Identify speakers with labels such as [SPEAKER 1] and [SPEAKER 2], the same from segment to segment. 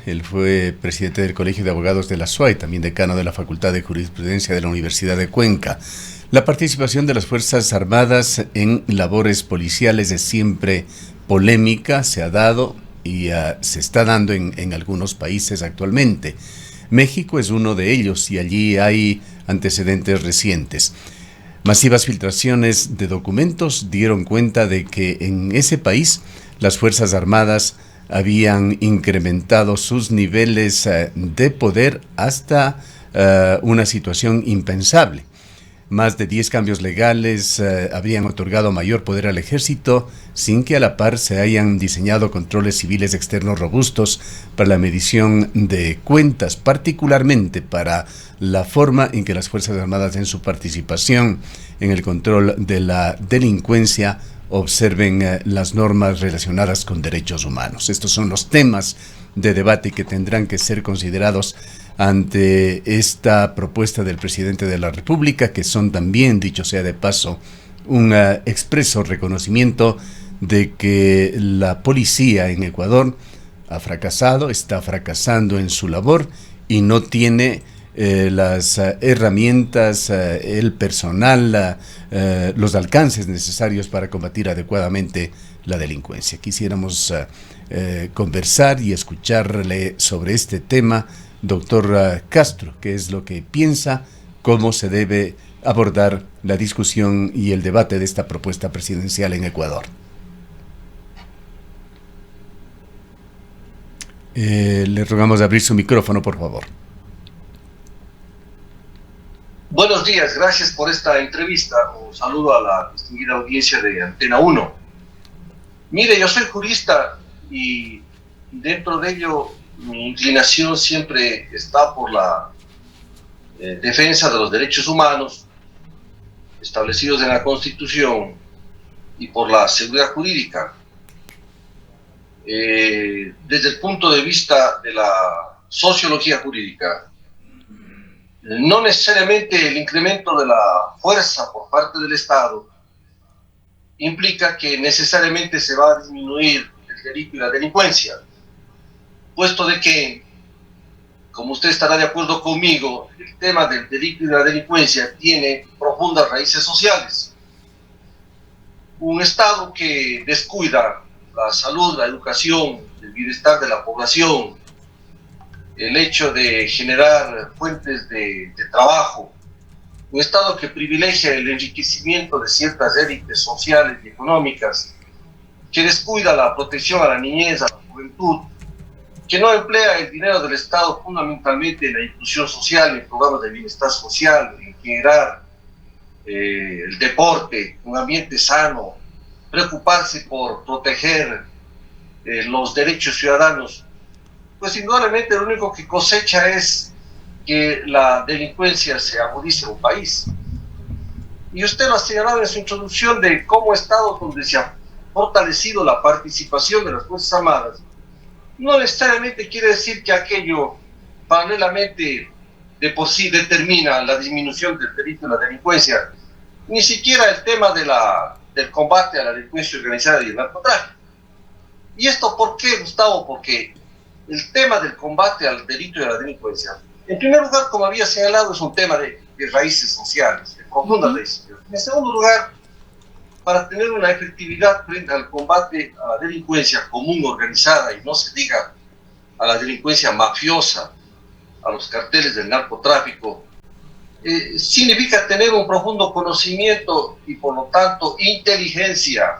[SPEAKER 1] Él fue presidente del Colegio de Abogados de la SUAY, también decano de la Facultad de Jurisprudencia de la Universidad de Cuenca. La participación de las Fuerzas Armadas en labores policiales es siempre polémica, se ha dado y se está dando en algunos países actualmente. México es uno de ellos y allí hay antecedentes recientes. Masivas filtraciones de documentos dieron cuenta de que en ese país las Fuerzas Armadas habían incrementado sus niveles de poder hasta una situación impensable. Más de 10 cambios legales habrían otorgado mayor poder al ejército sin que a la par se hayan diseñado controles civiles externos robustos para la medición de cuentas, particularmente para la forma en que las Fuerzas Armadas en su participación en el control de la delincuencia observen las normas relacionadas con derechos humanos. Estos son los temas de debate que tendrán que ser considerados ante esta propuesta del presidente de la República, que son también, dicho sea de paso, un expreso reconocimiento de que la policía en Ecuador ha fracasado, está fracasando en su labor y no tiene las herramientas, el personal, los alcances necesarios para combatir adecuadamente la delincuencia. Quisiéramos conversar y escucharle sobre este tema, doctor Castro, qué es lo que piensa, cómo se debe abordar la discusión y el debate de esta propuesta presidencial en Ecuador. Le rogamos abrir su micrófono, por favor.
[SPEAKER 2] Buenos días, gracias por esta entrevista. Un saludo a la distinguida audiencia de Antena 1. Mire, yo soy jurista y dentro de ello mi inclinación siempre está por la defensa de los derechos humanos establecidos en la Constitución y por la seguridad jurídica. Desde el punto de vista de la sociología jurídica, no necesariamente el incremento de la fuerza por parte del Estado implica que necesariamente se va a disminuir el delito y la delincuencia, puesto de que, como usted estará de acuerdo conmigo, el tema del delito y la delincuencia tiene profundas raíces sociales. Un Estado que descuida la salud, la educación, el bienestar de la población, el hecho de generar fuentes de trabajo, un Estado que privilegia el enriquecimiento de ciertas élites sociales y económicas, que descuida la protección a la niñez, a la juventud, que no emplea el dinero del Estado fundamentalmente en la inclusión social, en programas de bienestar social, en generar el deporte, un ambiente sano, preocuparse por proteger los derechos ciudadanos, pues indudablemente lo único que cosecha es que la delincuencia se agudice en un país. Y usted lo ha señalado en su introducción de cómo estados donde se ha fortalecido la participación de las Fuerzas Armadas, no necesariamente quiere decir que aquello paralelamente de por sí determina la disminución del delito y la delincuencia, ni siquiera el tema del combate a la delincuencia organizada y el narcotráfico. ¿Y esto por qué, Gustavo? Porque el tema del combate al delito y a la delincuencia, en primer lugar, como había señalado, es un tema de raíces sociales, de profundas raíces sociales. En segundo lugar, para tener una efectividad frente al combate a la delincuencia común organizada, y no se diga a la delincuencia mafiosa, a los carteles del narcotráfico, significa tener un profundo conocimiento y por lo tanto inteligencia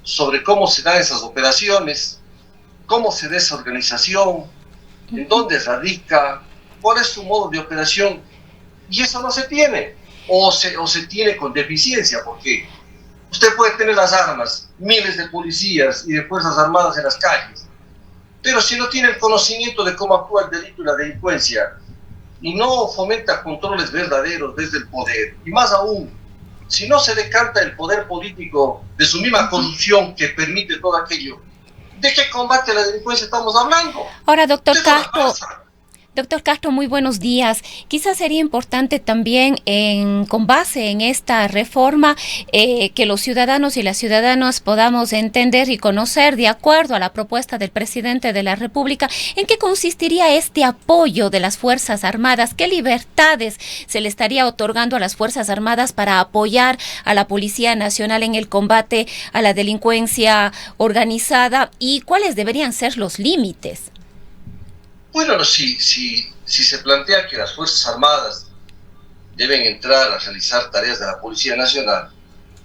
[SPEAKER 2] sobre cómo se dan esas operaciones, cómo se da esa organización, en dónde radica, cuál es su modo de operación, y eso no se tiene, o se tiene con deficiencia, porque usted puede tener las armas, miles de policías y de fuerzas armadas en las calles, pero si no tiene el conocimiento de cómo actúa el delito y la delincuencia, y no fomenta controles verdaderos desde el poder, y más aún, si no se decanta el poder político de su misma corrupción que permite todo aquello, ¿de qué combate a la delincuencia estamos hablando?
[SPEAKER 3] Ahora, doctor Castro, Doctor Castro, muy buenos días. Quizás sería importante también, con base en esta reforma, que los ciudadanos y las ciudadanas podamos entender y conocer, de acuerdo a la propuesta del presidente de la República, en qué consistiría este apoyo de las Fuerzas Armadas, qué libertades se le estaría otorgando a las Fuerzas Armadas para apoyar a la Policía Nacional en el combate a la delincuencia organizada y cuáles deberían ser los límites.
[SPEAKER 2] Bueno, si se plantea que las Fuerzas Armadas deben entrar a realizar tareas de la Policía Nacional,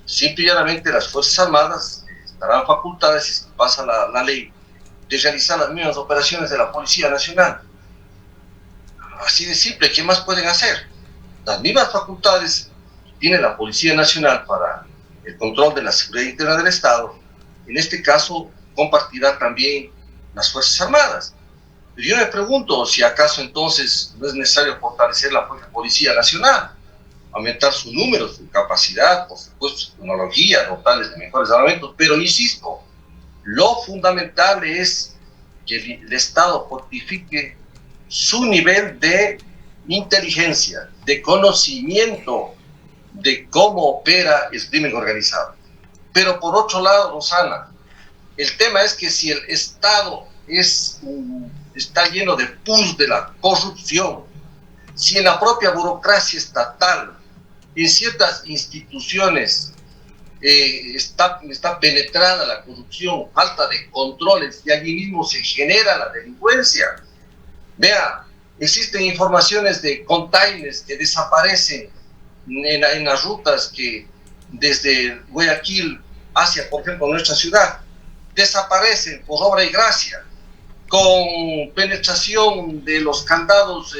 [SPEAKER 2] simple y llanamente las Fuerzas Armadas estarán facultadas, si se pasa la ley, de realizar las mismas operaciones de la Policía Nacional. Así de simple, ¿qué más pueden hacer? Las mismas facultades que tiene la Policía Nacional para el control de la seguridad interna del Estado, en este caso compartirá también las Fuerzas Armadas. Yo me pregunto si acaso entonces no es necesario fortalecer la propia Policía Nacional, aumentar su número, su capacidad, por supuesto su tecnología, dotarles de mejores armamentos, pero insisto, lo fundamental es que el Estado fortifique su nivel de inteligencia, de conocimiento de cómo opera el crimen organizado. Pero por otro lado, Rosana, el tema es que si el Estado está lleno de pus de la corrupción, si en la propia burocracia estatal, en ciertas instituciones está penetrada la corrupción, falta de controles, y allí mismo se genera la delincuencia. Vea, existen informaciones de containers que desaparecen en las rutas que desde Guayaquil hacia, por ejemplo, nuestra ciudad, desaparecen por obra y gracia, con penetración de los candados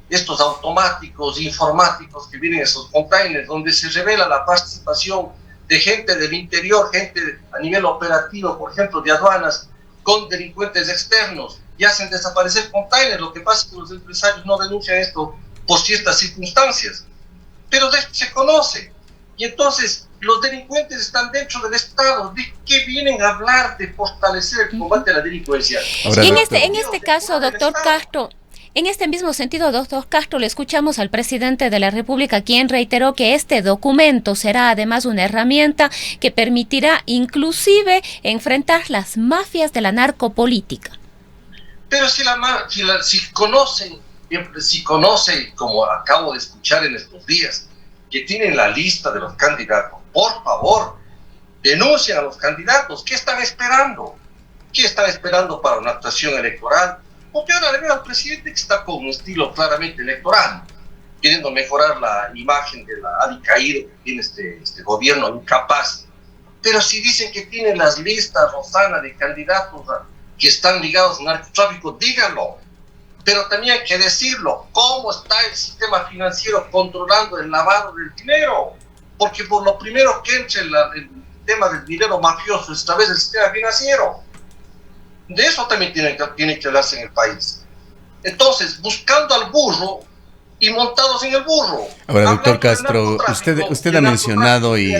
[SPEAKER 2] estos automáticos, informáticos que vienen en esos containers, donde se revela la participación de gente del interior, gente a nivel operativo, por ejemplo, de aduanas, con delincuentes externos, y hacen desaparecer containers. Lo que pasa es que los empresarios no denuncian esto por ciertas circunstancias, pero de esto se conoce. Y entonces los delincuentes están dentro del Estado. ¿De qué vienen a hablar de fortalecer el combate a la delincuencia?
[SPEAKER 3] Ahora, en este caso, doctor Castro, en este mismo sentido, doctor Castro, le escuchamos al presidente de la República, quien reiteró que este documento será además una herramienta que permitirá inclusive enfrentar las mafias de la narcopolítica.
[SPEAKER 2] Pero si conocen, como acabo de escuchar en estos días, que tienen la lista de los candidatos, por favor, denuncien a los candidatos. ¿Qué están esperando? ¿Qué están esperando para una actuación electoral? Porque ahora le veo al presidente que está con un estilo claramente electoral, queriendo mejorar la imagen de la alicaído que tiene este gobierno incapaz. Pero si dicen que tienen las listas, Rosana, de candidatos que están ligados al narcotráfico, díganlo. Pero también hay que decirlo, cómo está el sistema financiero controlando el lavado del dinero. Porque por lo primero que entre el tema del dinero mafioso es a través del sistema financiero. De eso también tiene que hablarse en el país. Entonces, buscando al burro y montados en el burro.
[SPEAKER 1] Ahora, doctor Castro, usted ha mencionado y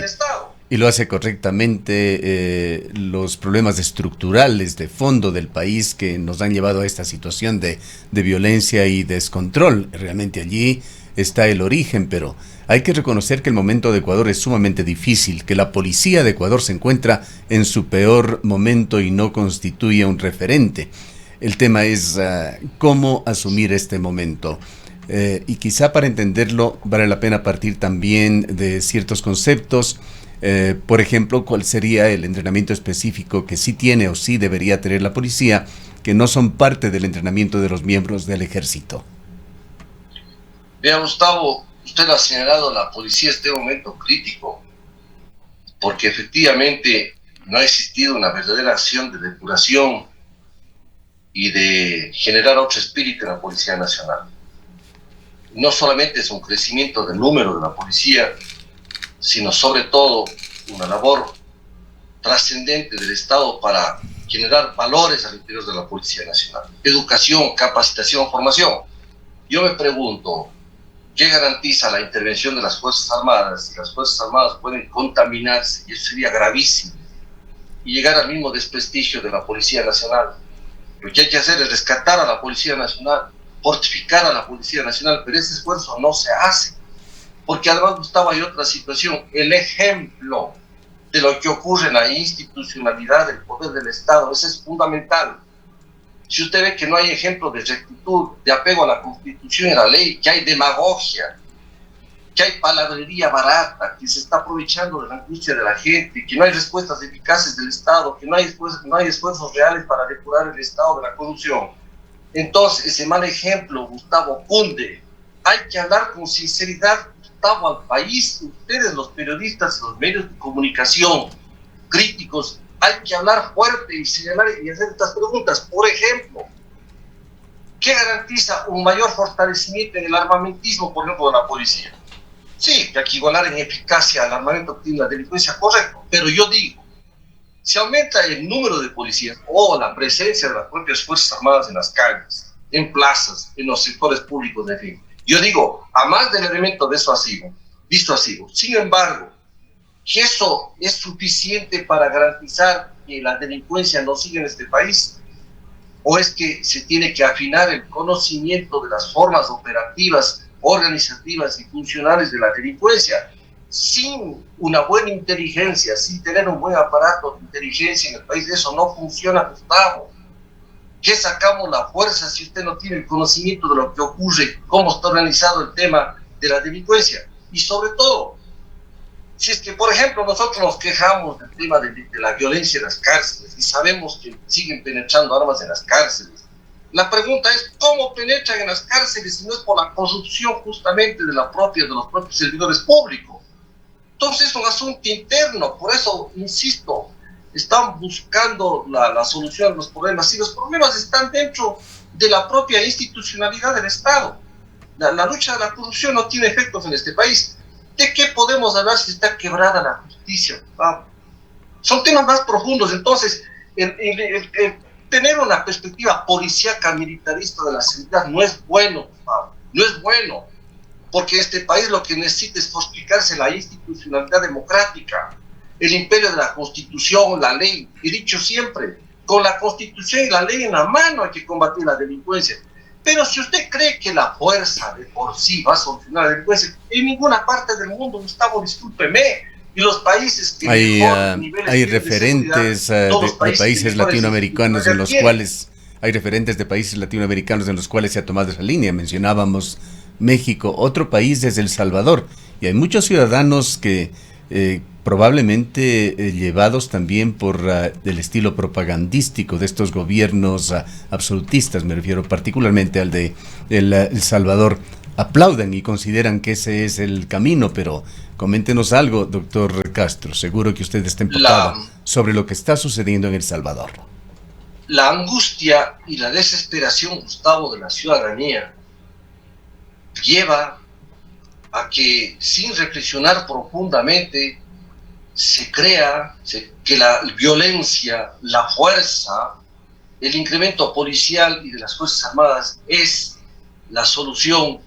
[SPEAKER 1] lo hace correctamente, los problemas estructurales de fondo del país que nos han llevado a esta situación de violencia y descontrol. Realmente allí está el origen, pero hay que reconocer que el momento de Ecuador es sumamente difícil, que la policía de Ecuador se encuentra en su peor momento y no constituye un referente. El tema es cómo asumir este momento. Y quizá para entenderlo vale la pena partir también de ciertos conceptos. Por ejemplo, ¿cuál sería el entrenamiento específico que sí tiene o sí debería tener la policía, que no son parte del entrenamiento de los miembros del ejército?
[SPEAKER 2] Vea, Gustavo, usted ha señalado, la policía este momento crítico, porque efectivamente no ha existido una verdadera acción de depuración y de generar otro espíritu en la Policía Nacional. No solamente es un crecimiento del número de la policía, sino sobre todo una labor trascendente del Estado para generar valores al interior de la Policía Nacional. Educación, capacitación, formación. Yo me pregunto, ¿qué garantiza la intervención de las Fuerzas Armadas? Si las Fuerzas Armadas pueden contaminarse, y eso sería gravísimo, y llegar al mismo desprestigio de la Policía Nacional. Lo que hay que hacer es rescatar a la Policía Nacional fortificar a la Policía Nacional, pero ese esfuerzo no se hace. Porque además, Gustavo, hay otra situación. El ejemplo de lo que ocurre en la institucionalidad del poder del Estado, ese es fundamental. Si usted ve que no hay ejemplo de rectitud, de apego a la Constitución y a la ley, que hay demagogia, que hay palabrería barata, que se está aprovechando de la angustia de la gente, que no hay respuestas eficaces del Estado, que no hay esfuerzos reales para depurar el Estado de la corrupción. Entonces, ese mal ejemplo, Gustavo, cunde. Hay que hablar con sinceridad, Gustavo, al país. Ustedes, los periodistas, los medios de comunicación, críticos, hay que hablar fuerte y señalar y hacer estas preguntas. Por ejemplo, ¿qué garantiza un mayor fortalecimiento en el armamentismo, por ejemplo, de la policía? Sí, que hay que igualar en eficacia al armamento y la delincuencia, correcto, pero yo digo, si aumenta el número de policías o la presencia de las propias Fuerzas Armadas en las calles, en plazas, en los sectores públicos, en fin, yo digo, a más del elemento disuasivo, sin embargo, que eso es suficiente para garantizar que la delincuencia no siga en este país, o es que se tiene que afinar el conocimiento de las formas operativas, organizativas y funcionales de la delincuencia. Sin una buena inteligencia, sin tener un buen aparato de inteligencia en el país, eso no funciona, Gustavo. ¿Qué sacamos la fuerza si usted no tiene el conocimiento de lo que ocurre, cómo está organizado el tema de la delincuencia? Y sobre todo, si es que, por ejemplo, nosotros nos quejamos del tema de la violencia en las cárceles y sabemos que siguen penetrando armas en las cárceles, la pregunta es, ¿cómo penetran en las cárceles si no es por la corrupción justamente de los propios servidores públicos? Entonces es un asunto interno, por eso, insisto, están buscando la solución de los problemas, y los problemas están dentro de la propia institucionalidad del Estado. La lucha de la corrupción no tiene efectos en este país. ¿De qué podemos hablar si está quebrada la justicia? Son temas más profundos. Entonces, tener una perspectiva policíaca militarista de la seguridad no es bueno, no es bueno, porque este país lo que necesita es fortificarse la institucionalidad democrática, el imperio de la Constitución, la ley. He dicho siempre, con la Constitución y la ley en la mano hay que combatir la delincuencia. Pero si usted cree que la fuerza de por sí va a solucionar la delincuencia, en ninguna parte del mundo, Gustavo, discúlpeme, y los países que
[SPEAKER 1] hay referentes de países latinoamericanos en los cuales se ha tomado esa línea. Mencionábamos México, otro país es El Salvador, y hay muchos ciudadanos que probablemente llevados también por el estilo propagandístico de estos gobiernos absolutistas, me refiero particularmente al de El Salvador, aplaudan y consideran que ese es el camino. Pero coméntenos algo, doctor Castro, seguro que usted está empapado sobre lo que está sucediendo en El Salvador.
[SPEAKER 2] La angustia y la desesperación, Gustavo, de la ciudadanía lleva a que, sin reflexionar profundamente, se crea que la violencia, la fuerza, el incremento policial y de las Fuerzas Armadas es la solución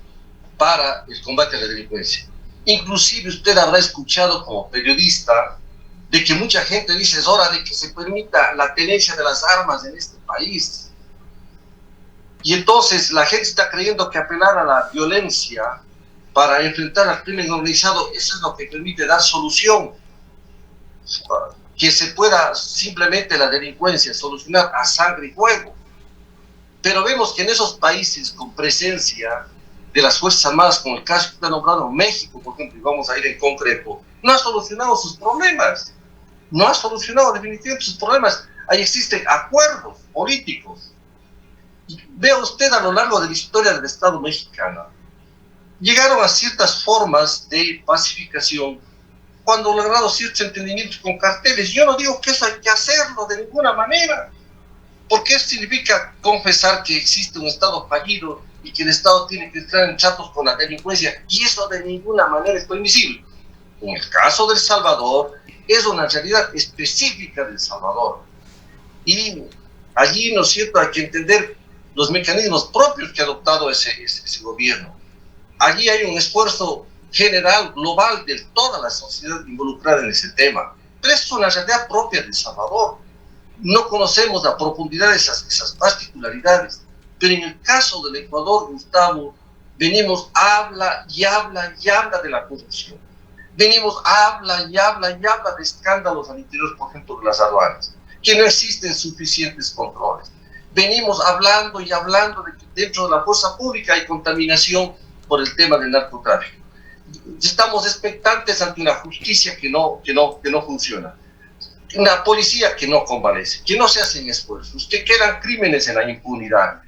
[SPEAKER 2] para el combate a la delincuencia. Inclusive usted habrá escuchado como periodista de que mucha gente dice: es hora de que se permita la tenencia de las armas en este país. Y entonces la gente está creyendo que apelar a la violencia para enfrentar al crimen organizado, eso es lo que permite dar solución. Que se pueda simplemente la delincuencia solucionar a sangre y fuego. Pero vemos que en esos países con presencia de las Fuerzas Armadas, como el caso que está nombrado México, por ejemplo, y vamos a ir en concreto, no ha solucionado sus problemas. No ha solucionado definitivamente sus problemas. Ahí existen acuerdos políticos. Y vea usted a lo largo de la historia del Estado mexicano, llegaron a ciertas formas de pacificación cuando lograron ciertos entendimientos con carteles. Yo no digo que eso hay que hacerlo de ninguna manera, porque eso significa confesar que existe un Estado fallido y que el Estado tiene que entrar en tratos con la delincuencia, y eso de ninguna manera es permisible. En el caso de El Salvador, es una realidad específica de El Salvador. Y allí, ¿no es cierto?, hay que entender los mecanismos propios que ha adoptado ese gobierno. Allí hay un esfuerzo general, global, de toda la sociedad involucrada en ese tema. Pero es una realidad propia de El Salvador. No conocemos la profundidad de esas particularidades. Pero en el caso del Ecuador, Gustavo, venimos, habla y habla y habla de la corrupción. Venimos, habla y habla y habla de escándalos al interior, por ejemplo, de las aduanas, que no existen suficientes controles. Venimos hablando y hablando de que dentro de la fuerza pública hay contaminación por el tema del narcotráfico. Estamos expectantes ante una justicia que no funciona, una policía que no convalece, que no se hacen esfuerzos, que quedan crímenes en la impunidad.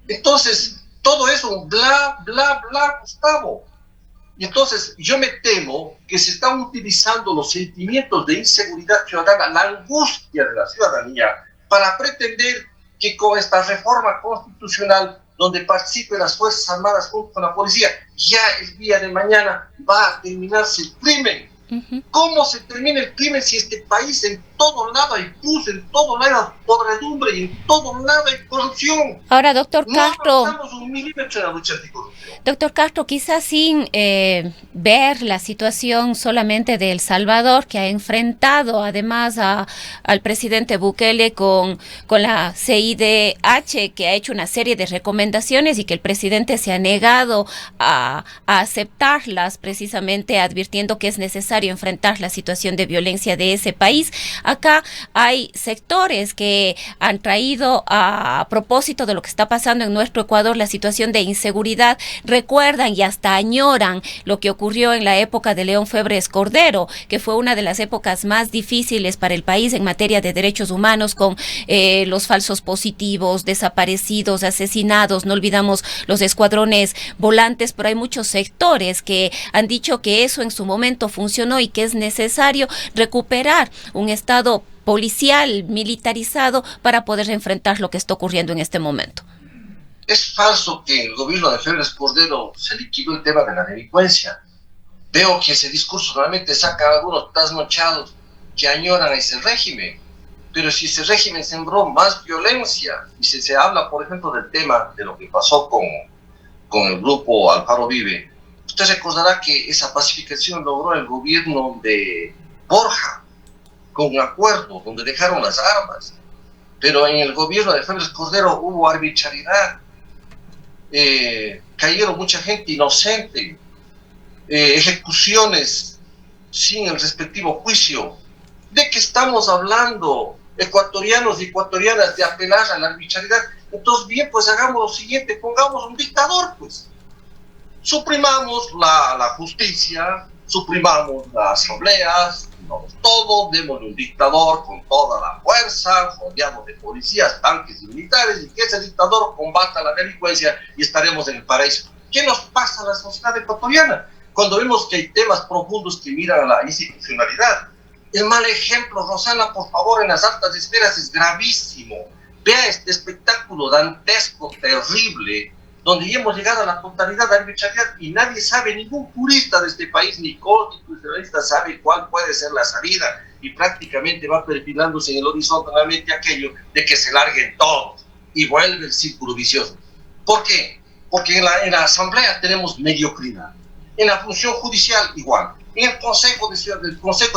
[SPEAKER 2] Entonces, todo eso, bla, bla, bla, Gustavo. Y entonces yo me temo que se están utilizando los sentimientos de inseguridad ciudadana, la angustia de la ciudadanía, para pretender que con esta reforma constitucional, donde participen las Fuerzas Armadas junto con la policía, ya el día de mañana va a terminarse el crimen. ¿Cómo se termina el crimen si este país en todo lado hay pus, en todo lado hay podredumbre y en todo lado hay corrupción?
[SPEAKER 3] Ahora, doctor Castro,
[SPEAKER 2] no avanzamos un milímetro en la lucha anticorrupción.
[SPEAKER 3] Doctor Castro, quizás sin ver la situación solamente de El Salvador, que ha enfrentado además al presidente Bukele con la CIDH, que ha hecho una serie de recomendaciones y que el presidente se ha negado a aceptarlas, precisamente advirtiendo que es necesario enfrentar la situación de violencia de ese país. Acá hay sectores que han traído a propósito de lo que está pasando en nuestro Ecuador, la situación de inseguridad, recuerdan y hasta añoran lo que ocurrió en la época de León Febres Cordero, que fue una de las épocas más difíciles para el país en materia de derechos humanos, con los falsos positivos, desaparecidos, asesinados. No olvidamos los escuadrones volantes, pero hay muchos sectores que han dicho que eso en su momento funcionó y que es necesario recuperar un Estado policial, militarizado, para poder enfrentar lo que está ocurriendo en este momento.
[SPEAKER 2] Es falso que en el gobierno de Febres Cordero se liquidó el tema de la delincuencia. Veo que ese discurso realmente saca a algunos trasnochados que añoran ese régimen. Pero si ese régimen sembró más violencia, y si se habla, por ejemplo, del tema de lo que pasó con el grupo Alfaro Vive, usted recordará que esa pacificación logró el gobierno de Borja, con un acuerdo donde dejaron las armas. Pero en el gobierno de Febres Cordero hubo arbitrariedad. Cayeron mucha gente inocente, ejecuciones sin el respectivo juicio. ¿De qué estamos hablando, ecuatorianos y ecuatorianas, de apelar a la arbitrariedad? Entonces, bien, pues hagamos lo siguiente, pongamos un dictador, pues. Suprimamos la justicia, suprimamos las asambleas, todo, démosle un dictador con toda la fuerza, rodeado de policías, tanques y militares, y que ese dictador combata la delincuencia y estaremos en el paraíso. ¿Qué nos pasa a la sociedad ecuatoriana cuando vemos que hay temas profundos que miran a la institucionalidad? El mal ejemplo, Rosana, por favor, en las altas esferas es gravísimo. Vea este espectáculo dantesco, terrible, donde ya hemos llegado a la totalidad de arbitrariedad y nadie sabe, ningún jurista de este país, ni constitucionalista sabe cuál puede ser la salida, y prácticamente va perfilándose en el horizonte realmente aquello de que se larguen todos y vuelve el círculo vicioso. ¿Por qué? Porque en la asamblea tenemos mediocridad, en la función judicial igual, en el Consejo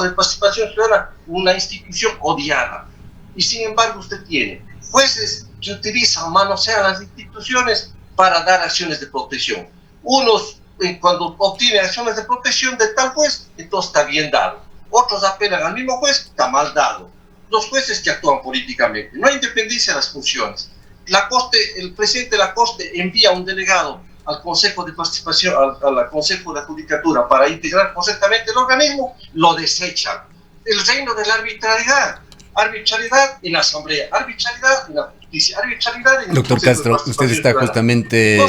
[SPEAKER 2] de Participación Ciudadana, una institución odiada, y sin embargo usted tiene jueces que utilizan, manosean las instituciones para dar acciones de protección. Unos, cuando obtienen acciones de protección de tal juez, entonces está bien dado. Otros apelan al mismo juez, está mal dado. Los jueces que actúan políticamente, no hay independencia de las funciones. El presidente de la Corte envía un delegado al Consejo de Participación, al Consejo de Judicatura, para integrar correctamente el organismo, lo desechan. El reino de la arbitrariedad. Arbitrariedad en la Asamblea, arbitrariedad en la justicia, arbitrariedad en el
[SPEAKER 1] Doctor Castro, usted está justamente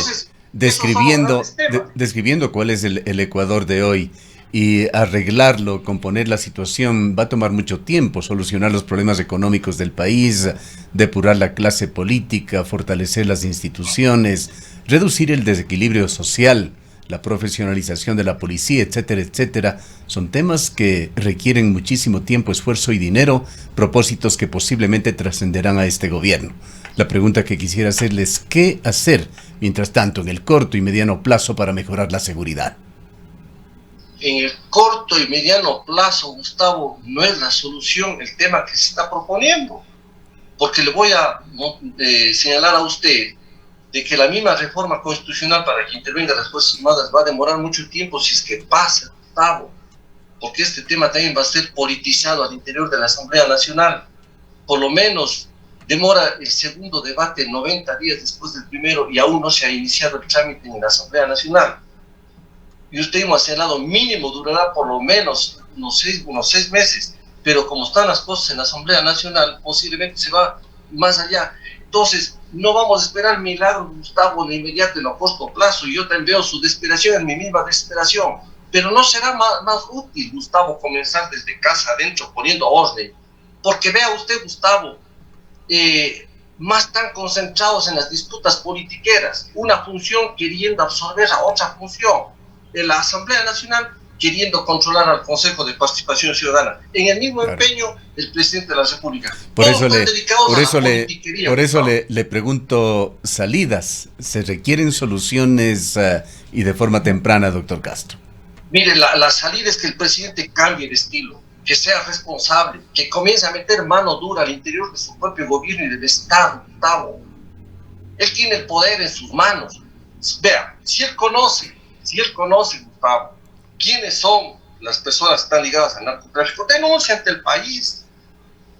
[SPEAKER 1] describiendo cuál es el Ecuador de hoy, y arreglarlo, componer la situación va a tomar mucho tiempo, solucionar los problemas económicos del país, depurar la clase política, fortalecer las instituciones, reducir el desequilibrio social, la profesionalización de la policía, etcétera, etcétera. Son temas que requieren muchísimo tiempo, esfuerzo y dinero, propósitos que posiblemente trascenderán a este gobierno. La pregunta que quisiera hacerles: ¿qué hacer, mientras tanto, en el corto y mediano plazo para mejorar la seguridad?
[SPEAKER 2] En el corto y mediano plazo, Gustavo, no es la solución el tema que se está proponiendo. Porque le voy a señalar a usted de que la misma reforma constitucional para que intervengan las Fuerzas Armadas va a demorar mucho tiempo si es que pasa, Gustavo, porque este tema también va a ser politizado al interior de la Asamblea Nacional. Por lo menos demora el segundo debate 90 días después del primero y aún no se ha iniciado el trámite en la Asamblea Nacional. Y usted hemos señalado mínimo durará por lo menos unos seis meses, pero como están las cosas en la Asamblea Nacional, posiblemente se va más allá. Entonces, no vamos a esperar milagros, Gustavo, de inmediato en a corto plazo. Yo también veo su desesperación en mi misma desesperación. Pero no será más útil, Gustavo, comenzar desde casa adentro poniendo orden. Porque vea usted, Gustavo, más están concentrados en las disputas politiqueras. Una función queriendo absorber a otra función. En la Asamblea Nacional queriendo controlar al Consejo de Participación Ciudadana. En el mismo empeño, el presidente de la República.
[SPEAKER 1] Por eso le pregunto salidas. ¿Se requieren soluciones y de forma temprana, doctor Castro?
[SPEAKER 2] Mire, la salida es que el presidente cambie de estilo, que sea responsable, que comience a meter mano dura al interior de su propio gobierno y del Estado, Gustavo. Él tiene el poder en sus manos. Vea, si él conoce, Gustavo, quiénes son las personas que están ligadas al narcotráfico, denuncia ante el país.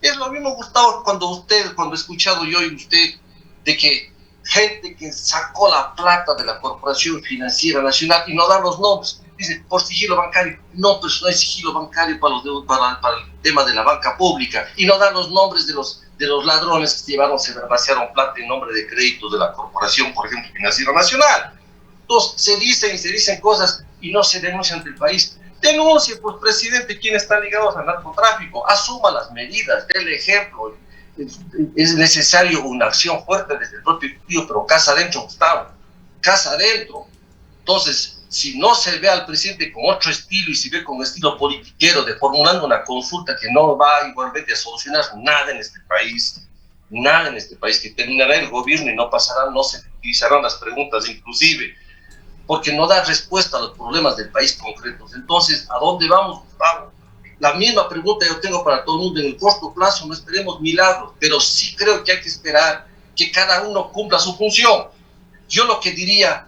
[SPEAKER 2] Es lo mismo, Gustavo, cuando he escuchado yo y usted de que gente que sacó la plata de la Corporación Financiera Nacional y no dan los nombres, dice por sigilo bancario. No, pues no hay sigilo bancario para el tema de la banca pública, y no dan los nombres de los ladrones que se vaciaron plata en nombre de créditos de la Corporación, por ejemplo, Financiera Nacional. Entonces se dicen cosas y no se denuncian ante el país. Denuncie, pues, presidente, quienes están ligados al narcotráfico, asuma las medidas, dé el ejemplo. Es necesario una acción fuerte desde el propio Ejecutivo, pero casa adentro, Gustavo, casa adentro. Entonces, si no se ve al presidente con otro estilo y se ve con estilo politiquero de formulando una consulta que no va igualmente a solucionar nada en este país, que terminará el gobierno y no se utilizarán las preguntas inclusive, porque no da respuesta a los problemas del país concretos. Entonces, ¿a dónde vamos, Gustavo? La misma pregunta yo tengo para todo el mundo. En el corto plazo no esperemos milagros, pero sí creo que hay que esperar que cada uno cumpla su función. Yo lo que diría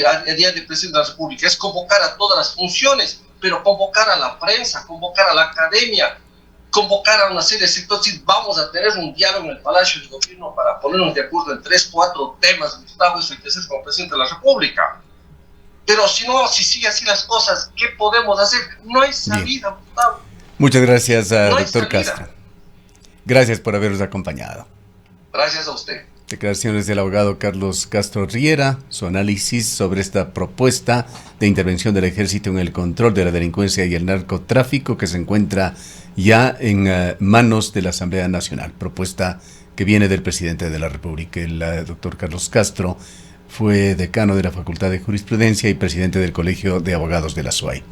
[SPEAKER 2] a día del presidente de la República es convocar a todas las funciones, pero convocar a la prensa, convocar a la academia, convocar a una serie de sectores. Vamos a tener un diálogo en el Palacio del Gobierno para ponernos de acuerdo en 3, 4 temas, Gustavo. Eso hay que hacer como presidente de la República. Pero si sigue así las cosas, ¿qué podemos hacer? No hay salida, bien. Gustavo.
[SPEAKER 1] Muchas gracias, doctor Castro. Gracias por habernos acompañado.
[SPEAKER 2] Gracias a usted.
[SPEAKER 1] Declaraciones del abogado Carlos Castro Riera, su análisis sobre esta propuesta de intervención del ejército en el control de la delincuencia y el narcotráfico que se encuentra ya en manos de la Asamblea Nacional. Propuesta que viene del presidente de la República. El doctor Carlos Castro fue decano de la Facultad de Jurisprudencia y presidente del Colegio de Abogados de la SUAY.